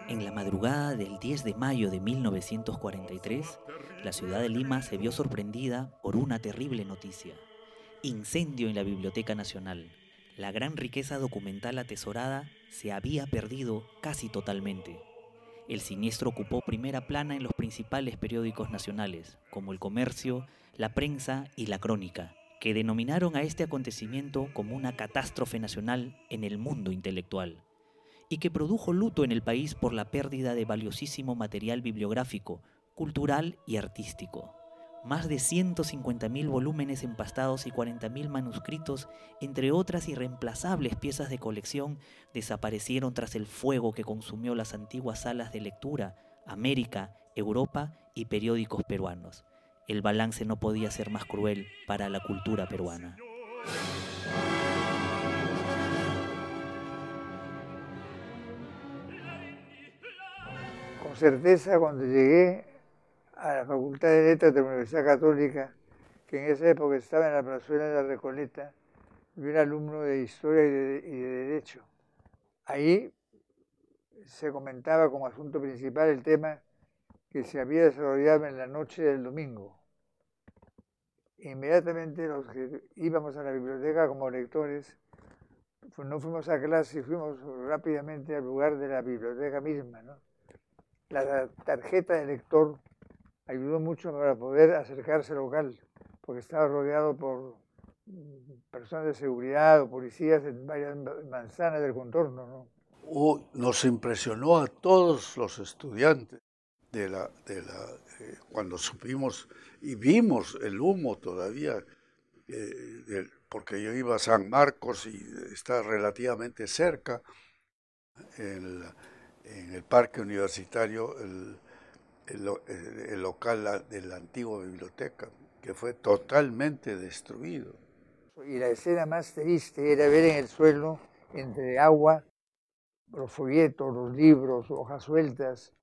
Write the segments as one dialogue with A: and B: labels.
A: En la madrugada del 10 de mayo de 1943, la ciudad de Lima se vio sorprendida por una terrible noticia. Incendio en la Biblioteca Nacional. La gran riqueza documental atesorada se había perdido casi totalmente. El siniestro ocupó primera plana en los principales periódicos nacionales, como El Comercio, La Prensa y La Crónica, que denominaron a este acontecimiento como una catástrofe nacional en el mundo intelectual, y que produjo luto en el país por la pérdida de valiosísimo material bibliográfico, cultural y artístico. Más de 150.000 volúmenes empastados y 40.000 manuscritos, entre otras irreemplazables piezas de colección, desaparecieron tras el fuego que consumió las antiguas salas de lectura, América, Europa y periódicos peruanos. El balance no podía ser más cruel para la cultura peruana.
B: Con certeza, cuando llegué a la Facultad de Letras de la Universidad Católica, que en esa época estaba en la plazuela de la Recoleta, vi un alumno de Historia y de Derecho. Ahí se comentaba como asunto principal el tema que se había desarrollado en la noche del domingo. Inmediatamente los que íbamos a la biblioteca como lectores, pues no fuimos a clase y fuimos rápidamente al lugar de la biblioteca misma, ¿no? La tarjeta de lector ayudó mucho para poder acercarse al local, porque estaba rodeado por personas de seguridad o policías en varias manzanas del contorno, ¿no?
C: Nos impresionó a todos los estudiantes cuando supimos y vimos el humo todavía, porque yo iba a San Marcos y está relativamente cerca, en el parque universitario, el local de la antigua biblioteca, que fue totalmente destruido.
B: Y la escena más triste era ver en el suelo, entre agua, los folletos, los libros, hojas sueltas.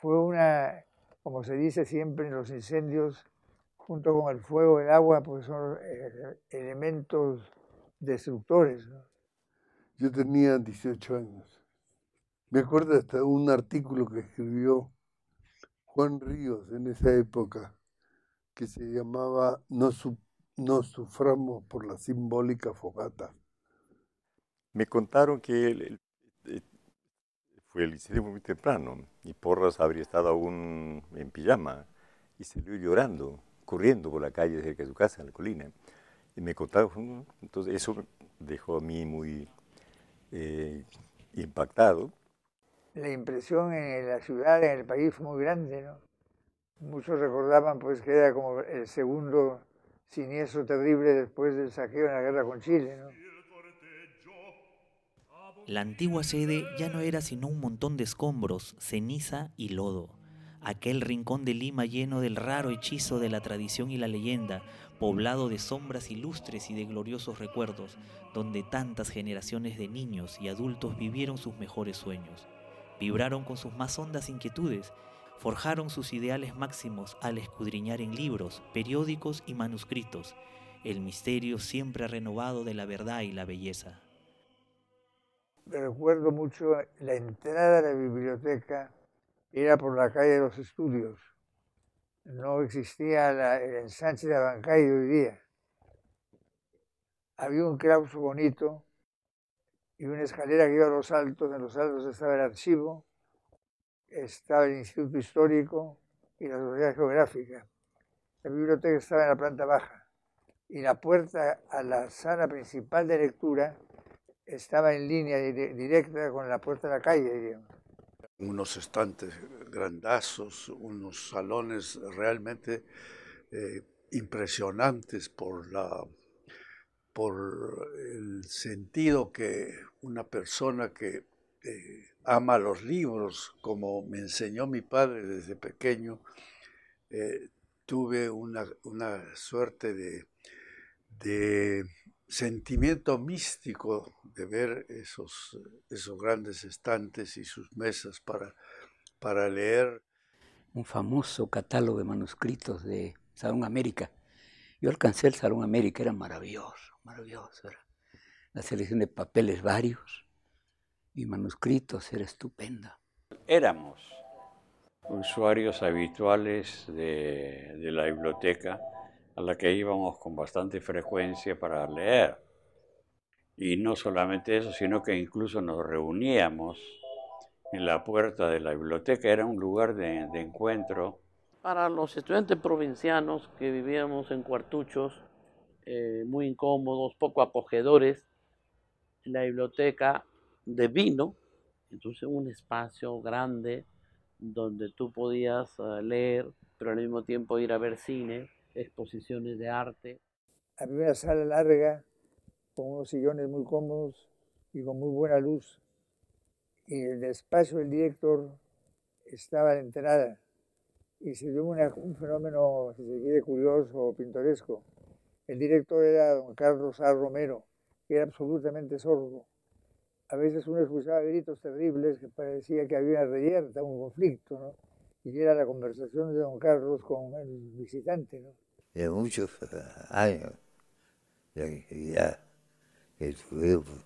B: Fue una, como se dice siempre en los incendios, junto con el fuego, el agua, pues son elementos destructores, ¿no?
D: Yo tenía 18 años. Me acuerdo hasta un artículo que escribió Juan Ríos en esa época, que se llamaba No suframos por la simbólica fogata.
E: Me contaron que fue el incendio muy temprano y Porras habría estado aún en pijama y salió llorando, corriendo por la calle cerca de su casa, en la colina. Y me contaron, entonces eso me dejó a mí muy impactado.
B: La impresión en la ciudad, en el país, fue muy grande, ¿no? Muchos recordaban pues que era como el segundo siniestro terrible después del saqueo en la guerra con Chile, ¿no?
A: La antigua sede ya no era sino un montón de escombros, ceniza y lodo. Aquel rincón de Lima lleno del raro hechizo de la tradición y la leyenda, poblado de sombras ilustres y de gloriosos recuerdos, donde tantas generaciones de niños y adultos vivieron sus mejores sueños, vibraron con sus más hondas inquietudes, forjaron sus ideales máximos al escudriñar en libros, periódicos y manuscritos, el misterio siempre renovado de la verdad y la belleza.
B: Recuerdo mucho la entrada a la biblioteca, era por la calle de los Estudios. No existía el ensanche de Abancay de hoy día. Había un claustro bonito y una escalera que iba a los altos. En los altos estaba el archivo, estaba el Instituto Histórico y la Sociedad Geográfica. La biblioteca estaba en la planta baja y la puerta a la sala principal de lectura estaba en línea directa con la puerta de la calle, diríamos.
C: Unos estantes grandazos, unos salones realmente impresionantes por el sentido que una persona que ama los libros, como me enseñó mi padre desde pequeño, tuve una suerte de sentimiento místico de ver esos grandes estantes y sus mesas para leer.
F: Un famoso catálogo de manuscritos de Salón América. Yo alcancé el Salón América, era maravilloso, maravilloso. Era la selección de papeles varios y manuscritos era estupenda.
G: Éramos usuarios habituales de la biblioteca a la que íbamos con bastante frecuencia para leer. Y no solamente eso, sino que incluso nos reuníamos en la puerta de la biblioteca. Era un lugar de encuentro.
H: Para los estudiantes provincianos que vivíamos en cuartuchos, muy incómodos, poco acogedores, la biblioteca devino entonces un espacio grande donde tú podías leer, pero al mismo tiempo ir a ver cine, exposiciones de arte.
B: Había una sala larga con unos sillones muy cómodos y con muy buena luz. Y el despacho del director estaba a la entrada. Y se dio un fenómeno, si se quiere, curioso o pintoresco. El director era don Carlos A. Romero, que era absolutamente sordo. A veces uno escuchaba gritos terribles que parecía que había una reyerta, un conflicto, ¿no? Y era la conversación de don Carlos con el visitante, ¿no?
I: De muchos años ya que estuvimos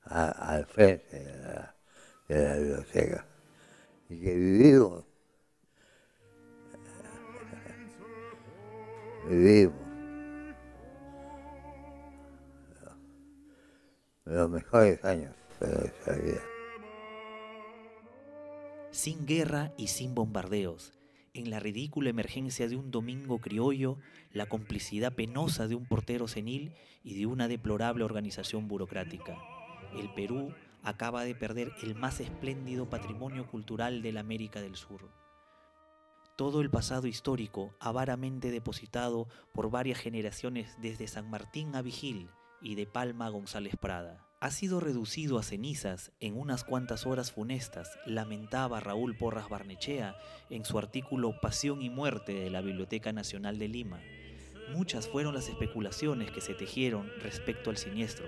I: al frente de la biblioteca y que vivimos los mejores años de nuestra vida.
A: Sin guerra y sin bombardeos, en la ridícula emergencia de un domingo criollo, la complicidad penosa de un portero senil y de una deplorable organización burocrática. El Perú acaba de perder el más espléndido patrimonio cultural de la América del Sur. Todo el pasado histórico, avaramente depositado por varias generaciones desde San Martín a Vigil y de Palma a González Prada, ha sido reducido a cenizas en unas cuantas horas funestas, lamentaba Raúl Porras Barnechea en su artículo Pasión y Muerte de la Biblioteca Nacional de Lima. Muchas fueron las especulaciones que se tejieron respecto al siniestro,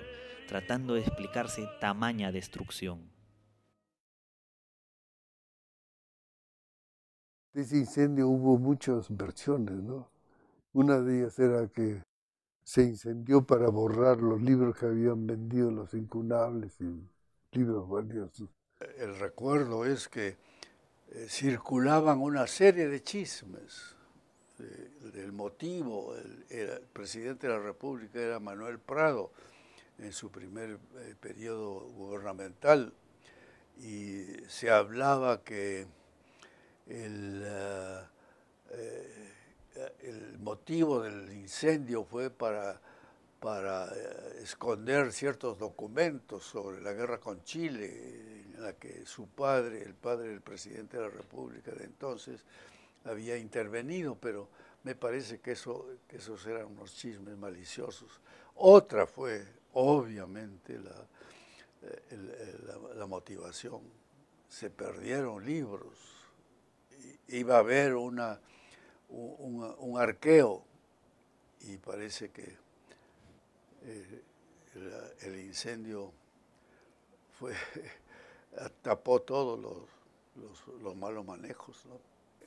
A: tratando de explicarse tamaña destrucción.
D: De ese incendio hubo muchas versiones, ¿no? Una de ellas era que se incendió para borrar los libros que habían vendido los incunables y libros valiosos.
C: El recuerdo es que circulaban una serie de chismes del motivo. El presidente de la República era Manuel Prado en su primer periodo gubernamental y se hablaba que el motivo del incendio fue para esconder ciertos documentos sobre la guerra con Chile, en la que su padre, el padre del presidente de la República de entonces, había intervenido, pero me parece que esos eran unos chismes maliciosos. Otra fue, obviamente, la motivación. Se perdieron libros, iba a haber un arqueo y parece que el incendio tapó todos los malos manejos, ¿no?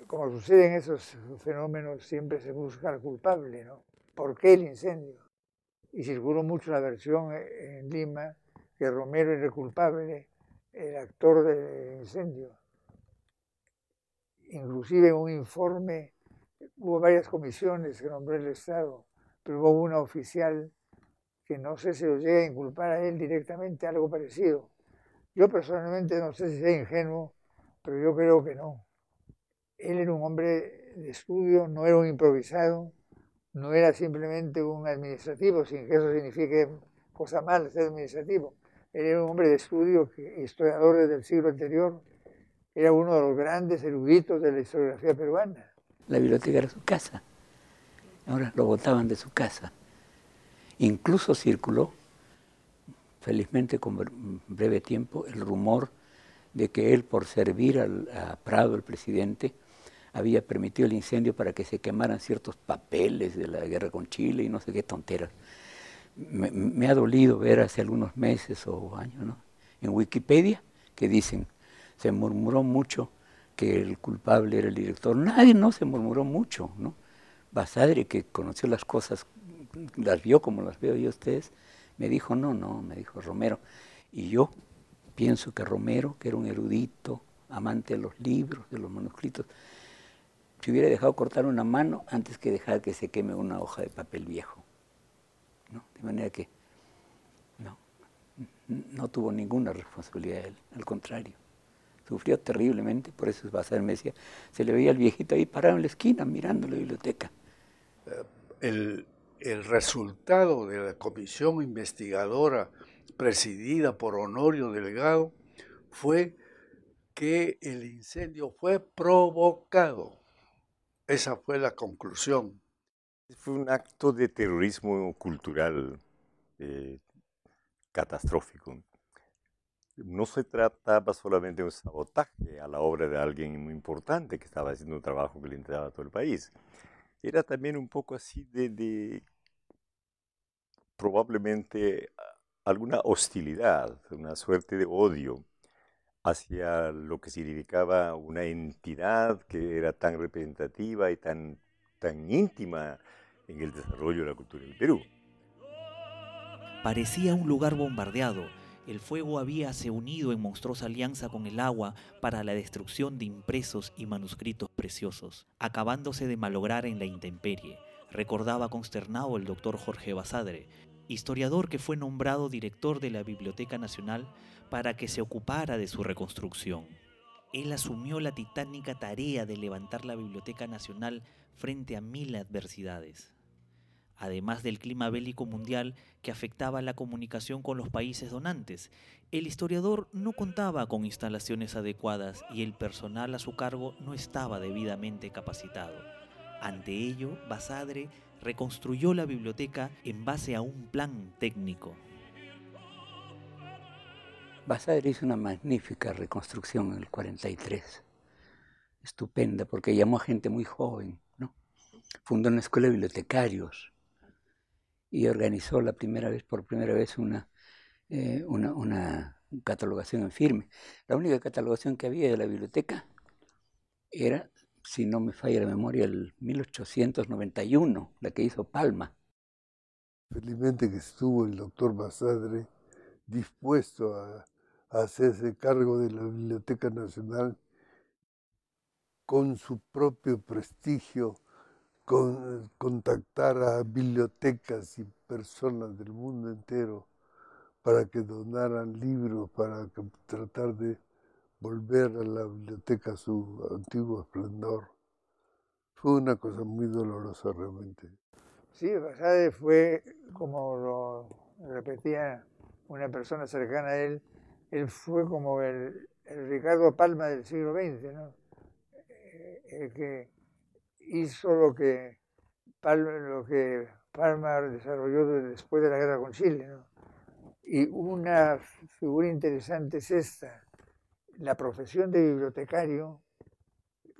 B: Como sucede en esos fenómenos, siempre se busca al culpable, ¿no? ¿Por qué el incendio? Y circuló mucho la versión en Lima que Romero era el culpable, el actor del incendio. Inclusive en un informe, hubo varias comisiones que nombró el Estado, pero hubo una oficial que no sé si lo llega a inculpar a él directamente, algo parecido. Yo personalmente no sé si sea ingenuo, pero yo creo que no. Él era un hombre de estudio, no era un improvisado, no era simplemente un administrativo, sin que eso signifique cosa mala ser administrativo. Él era un hombre de estudio, historiador desde el siglo anterior, era uno de los grandes eruditos de la historiografía peruana.
F: La biblioteca era su casa, ahora lo botaban de su casa. Incluso circuló, felizmente con breve tiempo, el rumor de que él, por servir a Prado, el presidente, había permitido el incendio para que se quemaran ciertos papeles de la guerra con Chile y no sé qué tonteras. Me ha dolido ver hace algunos meses o años, ¿no?, en Wikipedia, que dicen, se murmuró mucho que el culpable era el director. Nadie, no se murmuró mucho, ¿no? Basadre, que conoció las cosas, las vio como las veo yo a ustedes, me dijo, no, me dijo Romero. Y yo pienso que Romero, que era un erudito, amante de los libros, de los manuscritos, se hubiera dejado cortar una mano antes que dejar que se queme una hoja de papel viejo, ¿no? De manera que no tuvo ninguna responsabilidad él, al contrario. Sufrió terriblemente, por eso Basadre me decía, se le veía al viejito ahí parado en la esquina mirando la biblioteca.
C: El resultado de la comisión investigadora presidida por Honorio Delgado fue que el incendio fue provocado. Esa fue la conclusión.
E: Fue un acto de terrorismo cultural catastrófico. No se trataba solamente de un sabotaje a la obra de alguien muy importante que estaba haciendo un trabajo que le interesaba a todo el país. Era también un poco así de probablemente alguna hostilidad, una suerte de odio hacia lo que significaba una entidad que era tan representativa y tan íntima en el desarrollo de la cultura del Perú.
A: Parecía un lugar bombardeado. El fuego habíase unido en monstruosa alianza con el agua para la destrucción de impresos y manuscritos preciosos, acabándose de malograr en la intemperie, recordaba consternado el doctor Jorge Basadre, historiador que fue nombrado director de la Biblioteca Nacional para que se ocupara de su reconstrucción. Él asumió la titánica tarea de levantar la Biblioteca Nacional frente a 1000 adversidades. Además del clima bélico mundial que afectaba la comunicación con los países donantes, el historiador no contaba con instalaciones adecuadas y el personal a su cargo no estaba debidamente capacitado. Ante ello, Basadre reconstruyó la biblioteca en base a un plan técnico.
F: Basadre hizo una magnífica reconstrucción en el 43, estupenda, porque llamó a gente muy joven, ¿no? Fundó una escuela de bibliotecarios y organizó por primera vez una catalogación en firme. La única catalogación que había de la biblioteca era, si no me falla la memoria, el 1891, la que hizo Palma.
D: Felizmente que estuvo el doctor Basadre dispuesto a hacerse cargo de la Biblioteca Nacional con su propio prestigio, contactar a bibliotecas y personas del mundo entero para que donaran libros, para tratar de volver a la biblioteca a su antiguo esplendor. Fue una cosa muy dolorosa realmente.
B: Sí, Basadre fue, como lo repetía una persona cercana a él fue como el Ricardo Palma del siglo XX, ¿no? El que hizo lo que Palma desarrolló después de la guerra con Chile, ¿no? Y una figura interesante es esta. La profesión de bibliotecario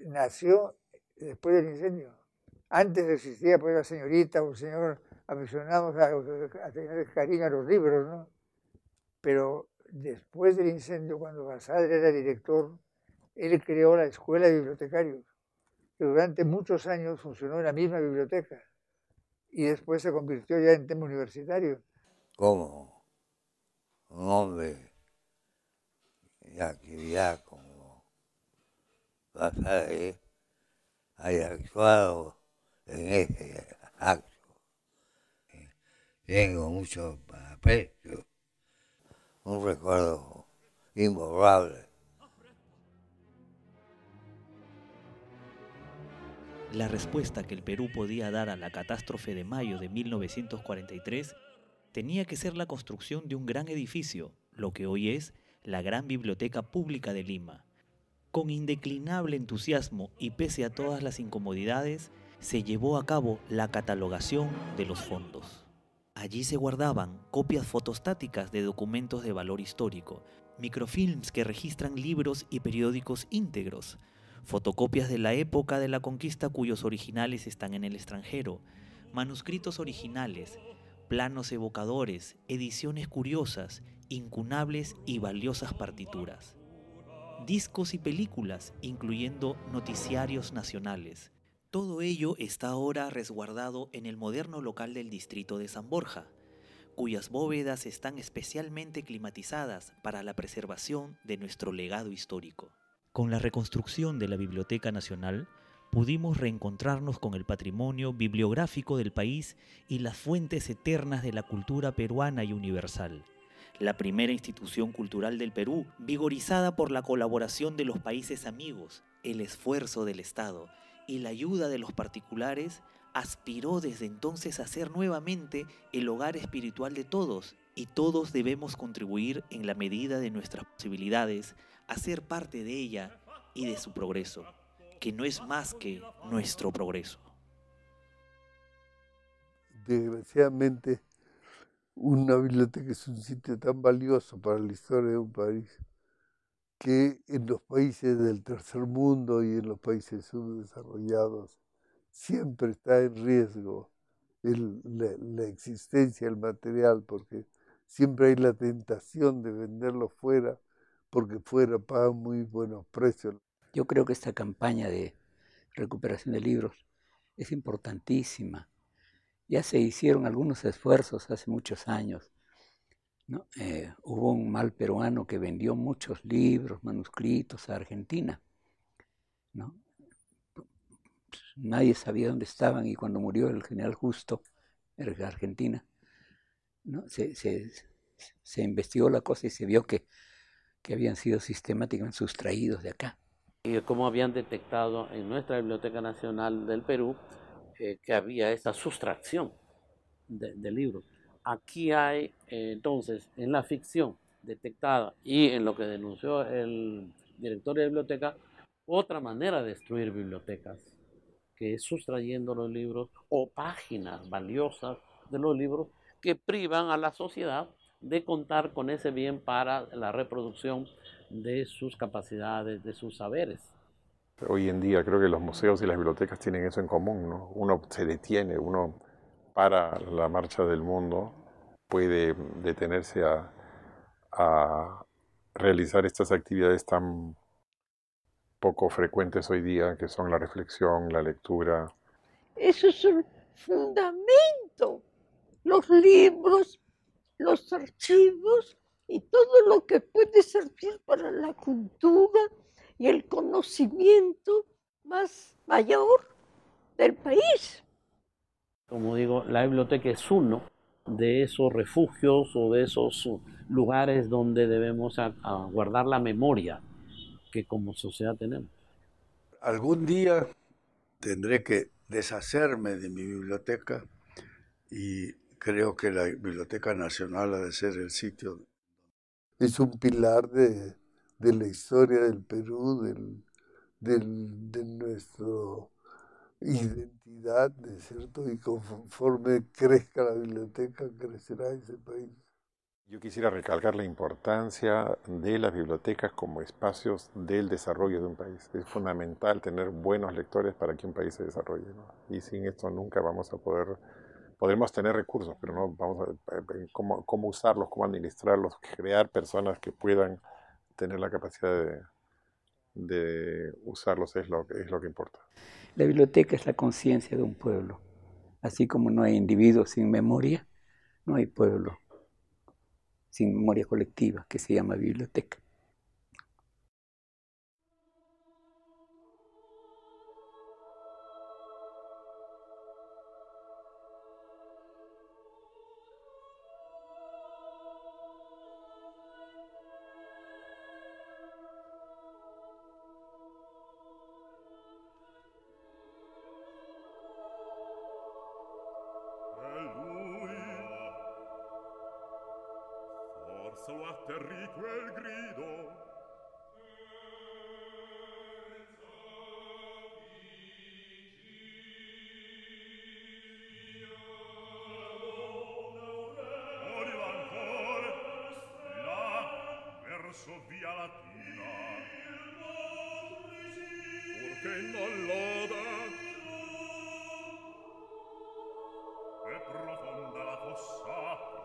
B: nació después del incendio. Antes existía pues la señorita o el señor aficionados a tener cariño a los libros, ¿no? Pero después del incendio, cuando Basadre era director, él creó la Escuela de Bibliotecarios, que durante muchos años funcionó en la misma biblioteca y después se convirtió ya en tema universitario.
I: ¿Cómo un hombre de actividad como Basadre haya actuado en ese acto? Tengo mucho aprecio, un recuerdo imborrable.
A: La respuesta que el Perú podía dar a la catástrofe de mayo de 1943 tenía que ser la construcción de un gran edificio, lo que hoy es la Gran Biblioteca Pública de Lima. Con indeclinable entusiasmo y pese a todas las incomodidades, se llevó a cabo la catalogación de los fondos. Allí se guardaban copias fotostáticas de documentos de valor histórico, microfilms que registran libros y periódicos íntegros, fotocopias de la época de la conquista cuyos originales están en el extranjero, manuscritos originales, planos evocadores, ediciones curiosas, incunables y valiosas partituras. Discos y películas, incluyendo noticiarios nacionales. Todo ello está ahora resguardado en el moderno local del distrito de San Borja. cuyas bóvedas están especialmente climatizadas para la preservación de nuestro legado histórico. Con la reconstrucción de la Biblioteca Nacional, pudimos reencontrarnos con el patrimonio bibliográfico del país y las fuentes eternas de la cultura peruana y universal. La primera institución cultural del Perú, vigorizada por la colaboración de los países amigos, el esfuerzo del Estado y la ayuda de los particulares, aspiró desde entonces a ser nuevamente el hogar espiritual de todos, y todos debemos contribuir en la medida de nuestras posibilidades a ser parte de ella y de su progreso, que no es más que nuestro progreso.
D: Desgraciadamente, una biblioteca es un sitio tan valioso para la historia de un país que en los países del tercer mundo y en los países subdesarrollados siempre está en riesgo la existencia del material, porque siempre hay la tentación de venderlo fuera, porque fuera pagan muy buenos precios.
F: Yo creo que esta campaña de recuperación de libros es importantísima. Ya se hicieron algunos esfuerzos hace muchos años, ¿no? Hubo un mal peruano que vendió muchos libros, manuscritos a Argentina, ¿no? Nadie sabía dónde estaban, y cuando murió el general Justo en Argentina, ¿no? Se investigó la cosa y se vio que habían sido sistemáticamente sustraídos de acá.
H: Y cómo habían detectado en nuestra Biblioteca Nacional del Perú que había esa sustracción de libros. Aquí hay entonces en la ficción detectada y en lo que denunció el director de biblioteca, otra manera de destruir bibliotecas, que es sustrayendo los libros o páginas valiosas de los libros que privan a la sociedad de contar con ese bien para la reproducción de sus capacidades, de sus saberes.
J: Hoy en día creo que los museos y las bibliotecas tienen eso en común, ¿no? Uno se detiene, uno para la marcha del mundo, puede detenerse a realizar estas actividades tan poco frecuentes hoy día, que son la reflexión, la lectura.
K: Eso es un fundamento. Los libros, los archivos y todo lo que puede servir para la cultura y el conocimiento más mayor del país.
H: Como digo, la biblioteca es uno de esos refugios o de esos lugares donde debemos guardar la memoria que como sociedad tenemos.
C: Algún día tendré que deshacerme de mi biblioteca y creo que la Biblioteca Nacional ha de ser el sitio.
D: Es un pilar de la historia del Perú, de nuestra identidad, ¿no es cierto? Y conforme crezca la biblioteca, crecerá ese país.
J: Yo quisiera recalcar la importancia de las bibliotecas como espacios del desarrollo de un país. Es fundamental tener buenos lectores para que un país se desarrolle, ¿no? Y sin esto nunca vamos a podremos tener recursos, pero no vamos a cómo usarlos, cómo administrarlos, crear personas que puedan tener la capacidad de usarlos es lo que importa.
F: La biblioteca es la conciencia de un pueblo. Así como no hay individuos sin memoria, no hay pueblo sin memoria colectiva, que se llama biblioteca.
L: Lo atterrì quel grido. Moriva ancora là verso via Latina, purché non loda è profonda la fossa.